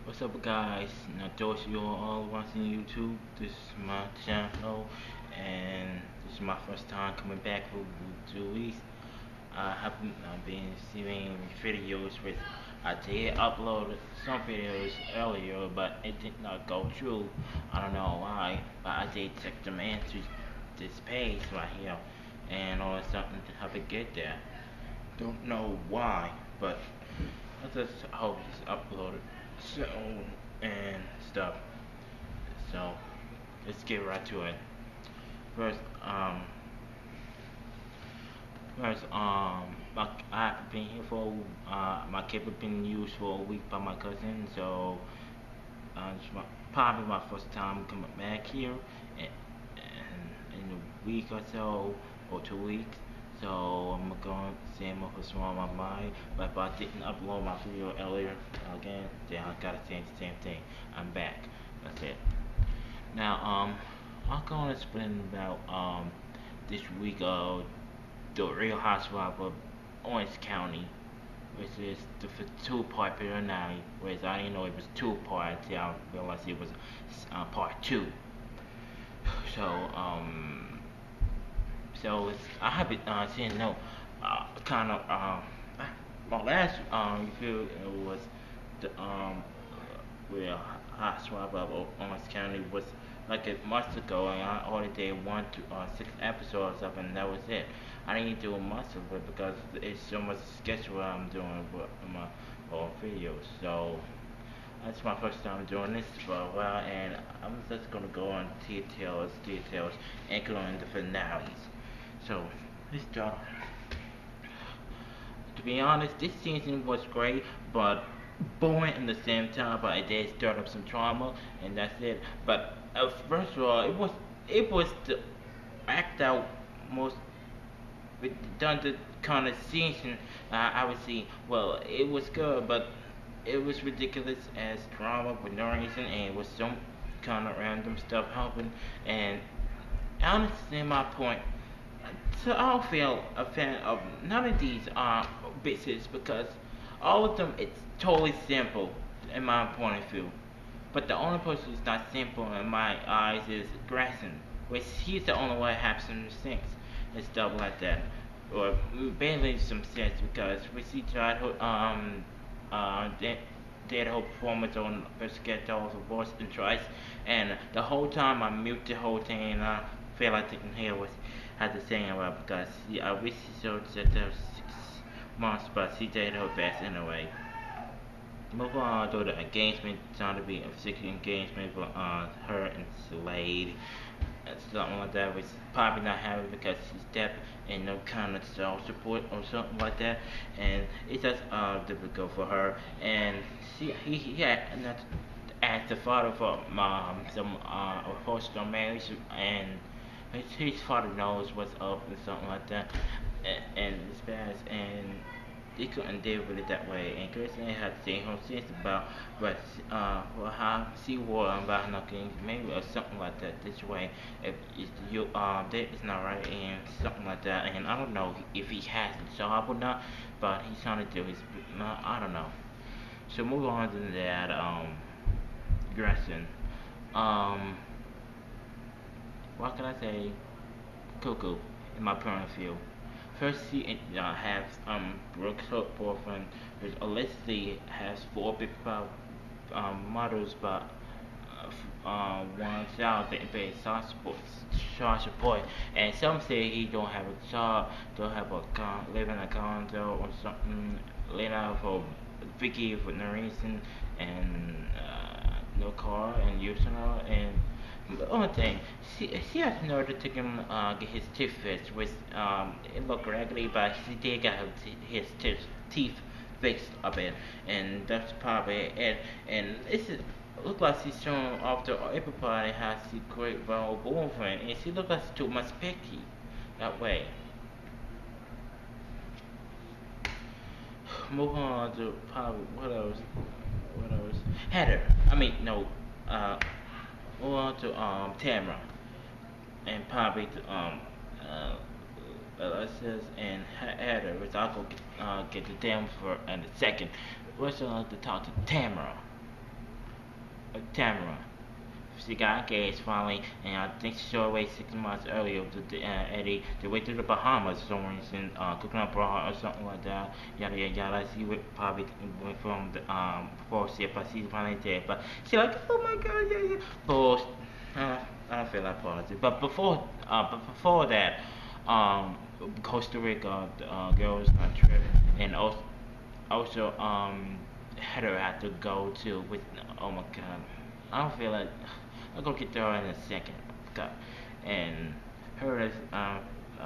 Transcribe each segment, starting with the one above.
What's up, guys? Now, those you all watching YouTube, this is my channel, and this is my first time coming back for 2 weeks. I haven't been seeing videos with. I did upload some videos earlier, but it did not go through. I don't know why, but I did check them into this page right here, and all of a sudden, how to get there. Don't know why, but I just hope it's uploaded. So and stuff. So let's get right to it. First, I've been here for my kid has been used for a week by my cousin, so probably my first time coming back here, in a week or so or 2 weeks. So I'm going to say what's wrong with my mind, but if I didn't upload my video earlier again, then I gotta say the same thing. I'm back. That's it. Now, I'm gonna explain about this week of the Real Housewife of Orange County, which is the two-part finale. Whereas I didn't know it was two-part until I realized it was part two. So, I haven't seen no kind of my last review was the Real Housewife of Orange County was like a month ago, and I only did 1 to 6 episodes of it, and that was it. I didn't do much of it because it's so much schedule I'm doing with my videos. So that's my first time doing this for a while, and I'm just gonna go on details, including the finales. So let's start. To be honest, this season was great, but boring at the same time. But it did start up some drama, and that's it. But first of all, it was the act out most redundant kind of season I would see. Well, it was good, but it was ridiculous as drama with no reason, and it was some kind of random stuff happening. And honestly, my point. So I don't feel a fan of none of these bitches because all of them it's totally simple in my point of view. But the only person who's not simple in my eyes is Grayson, which he's the only one that has some sense and stuff like that, or barely some sense because we see childhood did whole performance on First Get Dolls of Voice and Twice, and the whole time I mute the whole thing and I feel I didn't hear what had to say about because I wish she showed that there was 6 months, but she did her best anyway. Move on to the engagement, trying to be a secret engagement for her and Slade. Something like that, which probably not happening because she's deaf and no kind of self support or something like that, and it's just difficult for her. And he had not asked the father for some a forced marriage, and his father knows what's up and something like that, and it's bad, and they couldn't deal with it that way. And Kristen had to say her sense about but well, how she wore about knocking maybe or something like that this way. If you that is not right and something like that. And I don't know if he has a job or not, but he's trying to do his. I don't know. So move on to that. Grayson. Um, what can I say? Cuckoo in my point of view. First, she has Brooke's her boyfriend, which allegedly has 4 big models, but one child that pays child support, and some say he don't have a job, don't have a live in a condo or something, laid out for Vicky for no reason, and no car, and using her, and the only thing, she has in order to get his teeth fixed, which it looked raggedy, but she did get his teeth fixed a bit, and that's probably it. And this is look like she's showing off to everybody how she great role boyfriend, and she looks like she's too much picky that way. Move on to probably what else? What else? Heather. I mean no. Uh, Move on to Tamara and probably to uh, Alexis and Heather, which I'll get to them for in a second. First, I'd like to talk to Tamara. Tamara. She got engaged finally, and I think she showed away 6 months earlier to Eddie. They went to the Bahamas for some reason, cooking up raw or something like that. Yada yada yada. She would probably went from the before she, but she's finally dead. But she like, oh my god, yeah yeah. But I don't feel like politics. But before that, Costa Rica girls trip, and also had her had to go to with, oh my god, I don't feel like I'm gonna get there in a second. God. And her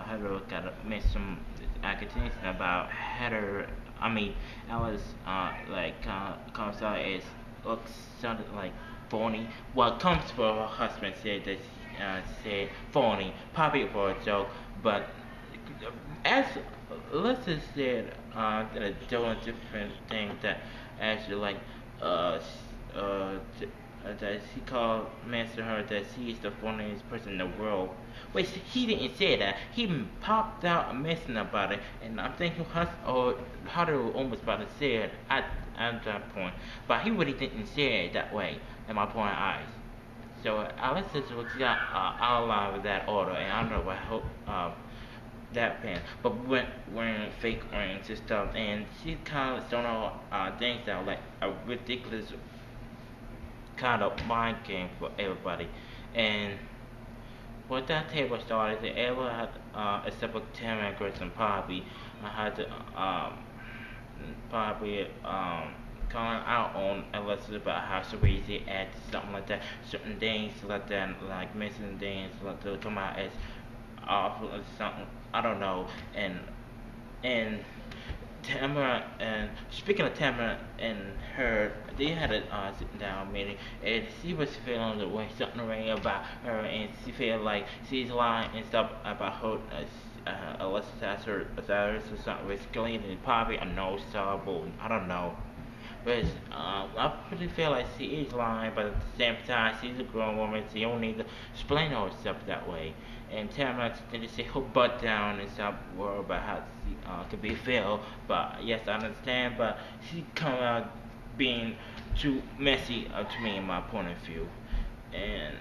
Heather got made some accusation about Heather. I mean, Alice comes out as looks sounded like phony. Well, comes for her husband said that said phony, probably for a joke, but as Alyssa said, doing different things that actually like uh that he called mentioned her that she is the funniest person in the world. Wait, he didn't say that. He popped out a mention about it, and I'm thinking or Hunter almost about to say it at that point, but he really didn't say it that way. In my point of eyes. So Alexa was got outlined with that order, and I don't know what hope that pen, but wearing fake rings and stuff, and she kind of don't know things that are like a ridiculous kind of mind game for everybody. And when that table started, the able had except for Tim and Chris and Poppy, I had to probably calling out on Alexis about how she raised it at something like that, certain things like that, like missing things like to come out as awful or something. I don't know, and Tamara and speaking of Tamara and her, they had a sitting down meeting, and she was feeling the way something right about her, and she feel like she's lying and stuff about her. Unless that's her others or something with Gillian and probably a no stable. I don't know. But I really feel like she is lying, but at the same time, she's a grown woman. She don't need to explain herself that way. And Tamara didn't sit her butt down and stop worrying about how she could be feel. But yes, I understand. But she come out being too messy to me in my point of view. And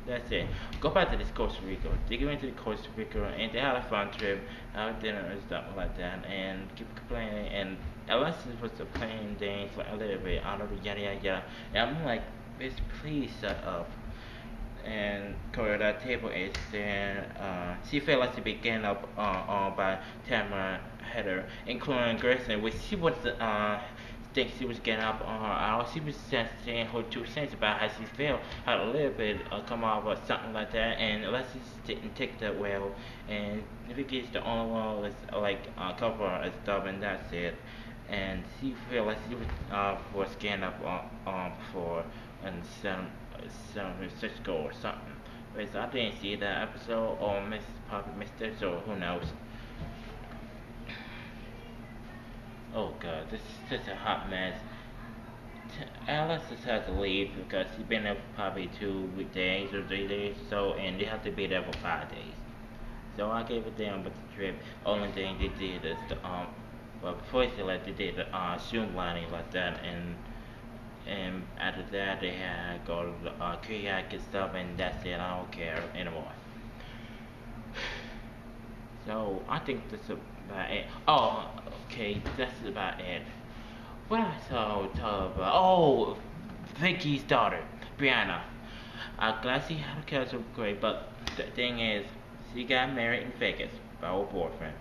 that's it. Go back to this Costa Rica. They went to Costa Rica and they had a fun trip, had dinner and stuff like that, and keep complaining. And Alexis was playing things like a little bit, I don't know, yada yada yada. And I'm like, bitch, please shut up. And cover that table is then she felt like she began up on by Tamara Heather, including Grayson, which she was think she was getting up on her hour. She was just saying her 2 cents about how she felt, how a little bit come off or something like that, and Alexis didn't take that well, and Vicky's the only one that's like cover her and stuff, and that's it. And she felt like she was getting up on for and some such goal or something. But I didn't see that episode or probably missed it, so who knows. Oh god, this is such a hot mess. Alice just has to leave because she's been there for probably 2 days or 3 days or so, and they have to be there for 5 days. So I gave it them with the trip. Only thing they did is well, before she left, they did the zoom lining like that, and after that they had go to the kayak and stuff, and that's it. I don't care anymore. So I think that's about it. Oh, okay, that's about it. What I saw talk about? Oh, Vicky's daughter, Brianna. I'm glad she had a cousin, great, but the thing is, she got married in Vegas by her boyfriend.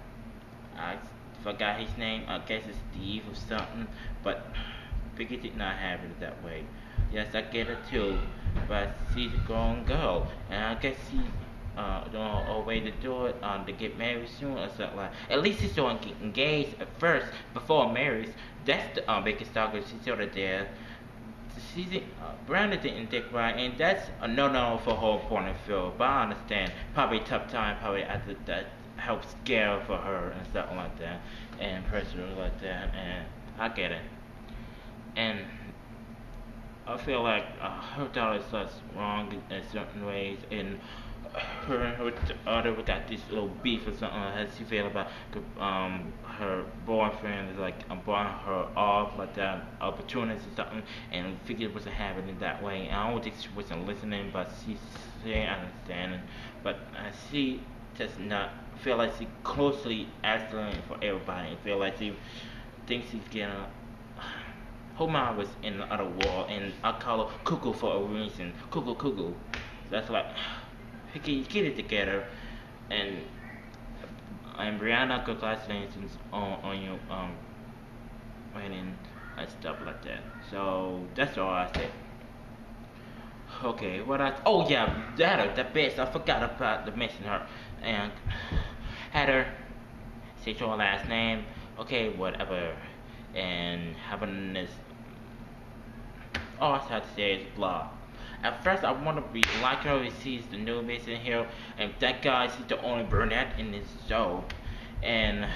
I forgot his name. I guess it's Steve or something, but Vicky did not have it that way. Yes, I get it too, but she's a grown girl, and I guess she don't know a way to do it, to get married soon or something like. At least she's going to get engaged at first before marriage. That's the biggest stalker. She's sort of there. She's Brandon didn't think right, and that's a no-no for her point of view. But I understand. Probably tough time. Probably after that helps scare for her and stuff like that, and pressure like that, and I get it. And I feel like her daughter is such wrong in certain ways, and her and her other got this little beef or something. How she feel about her boyfriend is like buying her off like that opportunities or something, and figured it wasn't happening that way. And I don't think she wasn't listening, but she's saying understanding. But she does not feel like she closely asking for everybody. I feel like she thinks she's getting. Her mind was in the other world, and I call her cuckoo for a reason. Cuckoo, cuckoo. That's like, get it together, and Brianna, congratulations on your wedding and stuff like that. So that's all I said. Okay, what I oh yeah, Heather, the best. I forgot about to mention her, and Heather, say your last name. Okay, whatever, and having this. All I have to say is blah. At first, I want to be like her. He sees the newbies in here, and that guy sees the only brunette in this show, and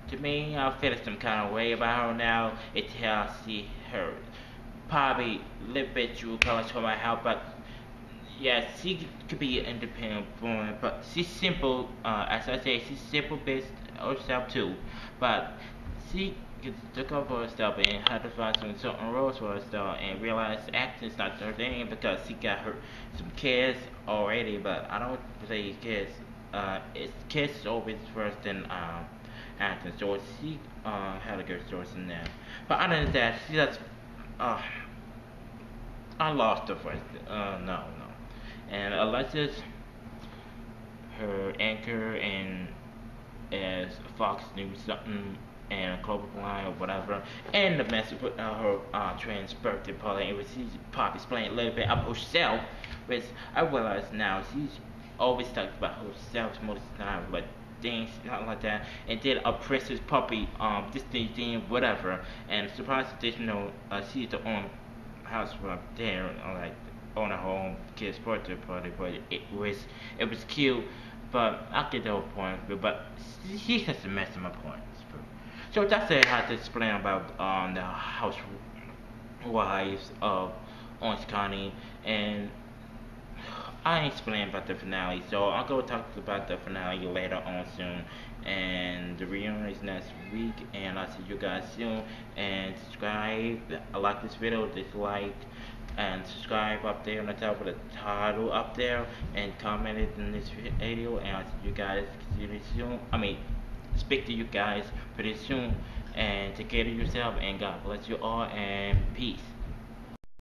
to me, I feel some kind of way about her now. It's how I see her. Probably a little bit true colors for my help, but yeah, she could be an independent woman, but she's simple. As I say, she's simple based herself too, but she gets took up for herself and had to find some certain roles for herself and realize acting's not her thing because she got her some kids already. But I don't believe kids. It's kids is always first than acting. So she had a good source in there. But other than that, she just uh, I lost her first. No, no. And Alexis, her anchor and as Fox News something and Global Line or whatever, and the message with her trans birthday party. It was she's probably explaining a little bit about herself, which I realize now she's always talked about herself most of the time, but things not like that, and then a princess puppy, this thing, whatever, and surprise additional, she's the only housewife there, like on a home kid's birthday party, but it was cute, but I get the whole point, but he has to mess my points. So that's it. I had to explain about the housewives of Orange County, and I explained about the finale. So I'll go talk about the finale later on soon, and the reunion is next week. And I'll see you guys soon. And subscribe. I like this video, dislike, and subscribe up there on the top of the title up there, and comment it in this video. And I'll see you guys really soon. I mean, speak to you guys pretty soon. And take care of yourself. And God bless you all. And peace.